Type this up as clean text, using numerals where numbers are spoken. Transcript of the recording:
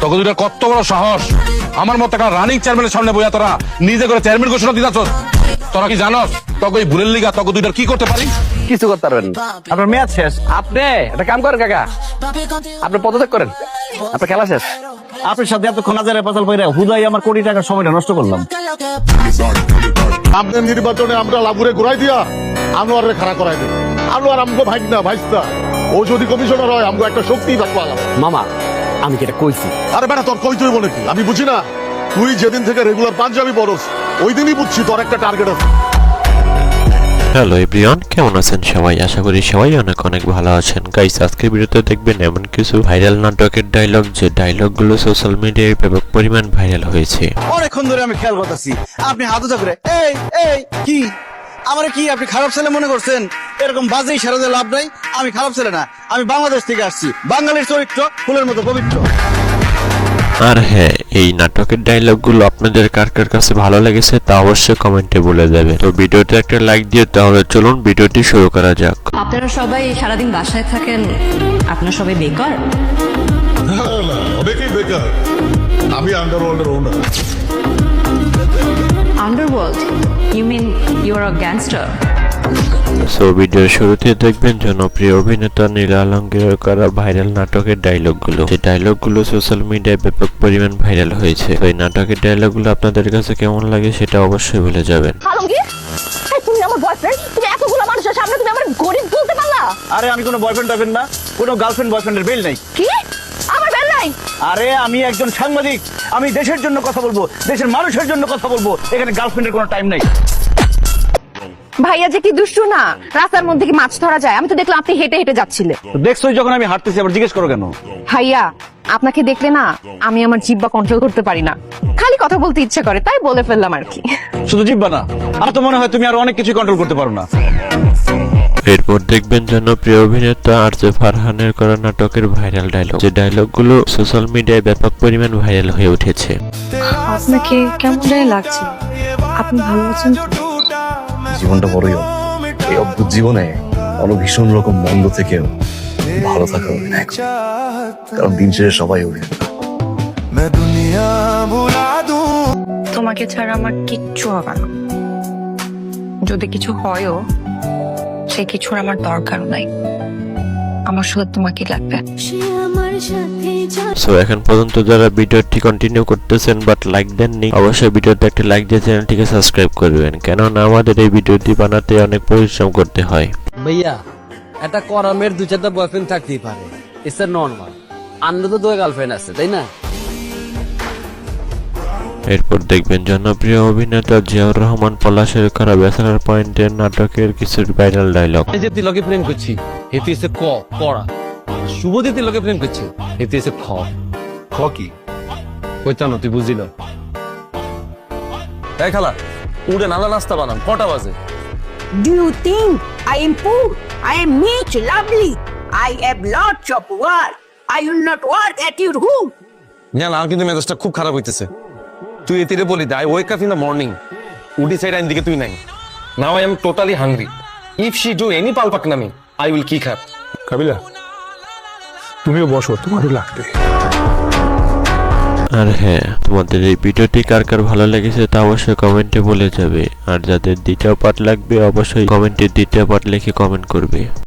তোকে দুইটা কত বড় সাহস, আমার মতো একটা রানিং চেয়ারম্যানের সামনে বইয়া তোরা নিজে করে চেয়ারম্যান ঘোষণা দিতাছ। তোরা কি জানোস তোকে এই ভুলের লিগা তোকে দুইটার কি করতে পারি? কিছু করতে পারবেন না। আপনার মেয়াদ শেষ। আপনি একটা কাম করেন কাকা, আপনি পদত্যাগ করেন, আপনার খেলা শেষ। আপনার সাথে এতক্ষণ হাজারে পাতাল পয়রা হুদাই আমার কোটি টাকার সময়টা নষ্ট করলাম। আপনার নির্বাচনে আমরা লাভুরে ঘুরাই দিয়া আনোয়ারের খাড়া করাই দেব। আনোয়ার আমগো ভাইগনা ভাইস্তা, ও যদি কমিশনার হয় আমগো একটা শক্তি থাকবো। মামা আমি কি এটা কইছি? আরে বেটা তোর কই তুই বলে কি আমি বুঝি না? তুই যেদিন থেকে রেগুলার পাঞ্জাবি পরস ওই দিনই বুঝছি তোর একটা টার্গেট আছে। হ্যালো এভরিওয়ান, কেমন আছেন সবাই? আশা করি সবাই অনেক অনেক ভালো আছেন। গাইস, আজকের ভিডিওতে দেখবেন এমন কিছু ভাইরাল নাটকের ডায়লগ, যে ডায়লগগুলো সোশ্যাল মিডিয়ায় ব্যাপক পরিমাণ ভাইরাল হয়েছে। অনেকক্ষণ ধরে আমি খেয়াল করতেছি আপনি হাত উঁচা করে এই এই কি আমার কি আপনি খারাপ ছেলে মনে করছেন? এরকম বাজে ইশারা দিয়ে লাভ নাই। আমি খারাপ ছেলে না, আমি বাংলাদেশ থেকে আসছি। বাঙালির চরিত্র ফুলের মতো পবিত্র। আর হ্যাঁ, এই নাটকের ডায়লগগুলো আপনাদের কার কার কাছে ভালো লেগেছে তা অবশ্যই কমেন্টে বলে দেবেন। তো ভিডিওতে একটা লাইক দিয়ে তাহলে চলুন ভিডিওটি শুরু করা যাক। আপনারা সবাই সারাদিন বাসায় থাকেন, আপনারা সবাই বেকার? অনেকেই বেকার। আমি আন্ডারওয়ার্ল্ডের owner. Underworld? You mean you are a gangster? So ভিডিওর শুরুতে দেখবেন জনপ্রিয় অভিনেতা নীলা আলমগীরের করা ভাইরাল নাটকের ডায়লগগুলো, যে ডায়লগগুলো সোশ্যাল মিডিয়ায় ব্যাপক পরিমাণ ভাইরাল হয়েছে। তো এই নাটকের ডায়লগগুলো আপনাদের কাছে কেমন লাগে সেটা অবশ্যই বলে যাবেন। আলমগীর, তুমি আমার বয়ফ্রেন্ড, তুমি এতগুলো মানুষের সামনে তুমি আমার গরিব বলতে পারলা? আরে আমি কোনো বয়ফ্রেন্ড টাইফ্রেন্ড না, কোনো গার্লফ্রেন্ড বয়ফ্রেন্ডের বেল নাই। কি আমার বেল নাই? আরে আমি একজন সাংবাদিক, আমি দেশের জন্য কথা বলবো, দেশের মানুষের জন্য কথা বলবো। এখানে গার্লফ্রেন্ডের কোনো টাইম নাই। ভাইয়া যে কি দুষ্টু না, রাস্তার মধ্যে কি মাছ ধরা যায়? আমি তো দেখলাম আপনি হেঁটে হেঁটে যাচ্ছিলেন। দেখছোই যখন আমি হাঁটতেছি, আবার জিজ্ঞেস করো কেন? ভাইয়া আপনাকে দেখলে না আমি আমার জিহ্বা কন্ট্রোল করতে পারি না, খালি কথা বলতে ইচ্ছা করে তাই বলে ফেললাম আর কি। শুধু জিব্বা না, আমার তো মনে হয় তুমি আরো অনেক কিছু কন্ট্রোল করতে পারো না। এরপর দেখবেন জনপ্রিয় অভিনেতা আরজে ফারহানের করা নাটকের ভাইরাল ডায়লগ, যে ডায়লগগুলো সোশ্যাল মিডিয়ায় ব্যাপক পরিমাণ ভাইরাল হয়ে উঠেছে। আপনাকে কেমন লাগছে? আপনি ভালো আছেন? জীবনটা বড়ই এই অদ্ভুত জীবনে ভীষণ রকম মন্দ থেকেও ভালো থাকা অভিনয় করে। কারণ দিন শেষে সবাই অভিনেতা। তোমাকে ছাড়া আমার কিচ্ছু হবে না, যদি কিছু হয়ও সে কিছুর আমার দরকার নাই। আমার শুধু তোমাকে লাগবে। সো এখন পর্যন্ত যারা ভিডিওটি কন্টিনিউ করতেছেন বাট লাইক দেননি, অবশ্যই ভিডিওতে একটা লাইক দিয়ে চ্যানেলটিকে সাবস্ক্রাইব করবেন, কেননা আমাদের এই ভিডিওটি বানাতে অনেক পরিশ্রম করতে হয়। ভাইয়া, একটা করামের দু চারটা বয়ফ্রেন্ড থাকতেই পারে, ইটস নর্মাল। আন্না তো দুই গার্লফ্রেন্ড আছে, তাই না? এরপর দেখবেন জনপ্রিয় অভিনেতা জিয়াউর রহমান পলাশের করা ব্যাচেলর পয়েন্টের নাটকের কিছু ভাইরাল ডায়লগ। এই যে তুই লোকে প্রেম করছি, হেতু এসে ক করা। শুভদীপ্তি লোকে প্রেম করছি, হেতু এসে খ খ কি কইতানো তুই বুঝিল? এই খালা, উড়ে নানা নাস্তা বানান, কটা বাজে? Do you think I am poor? I am rich, lovely. I have lots of work. I will not work at your home. না, কিন্তু মেজাজটা খুব খারাপ হইতেছে। তুই এতিরে বলি I wake up in the morning, উডি সাইড আইন দিকে তুই নাই। Now I am totally hungry. If she do any পালপাকনামি, আই উইল কিক হার। কাবিলা তুমিও বসো, তোমারও লাগবে। আর হ্যাঁ, তোমাদের এই ভিডিওটি কার কার ভালো লেগেছে তা অবশ্যই কমেন্টে বলে যাবে। আর যাদের দ্বিতীয় পার্ট লাগবে অবশ্যই কমেন্টে দ্বিতীয় পার্ট লিখে কমেন্ট করবে।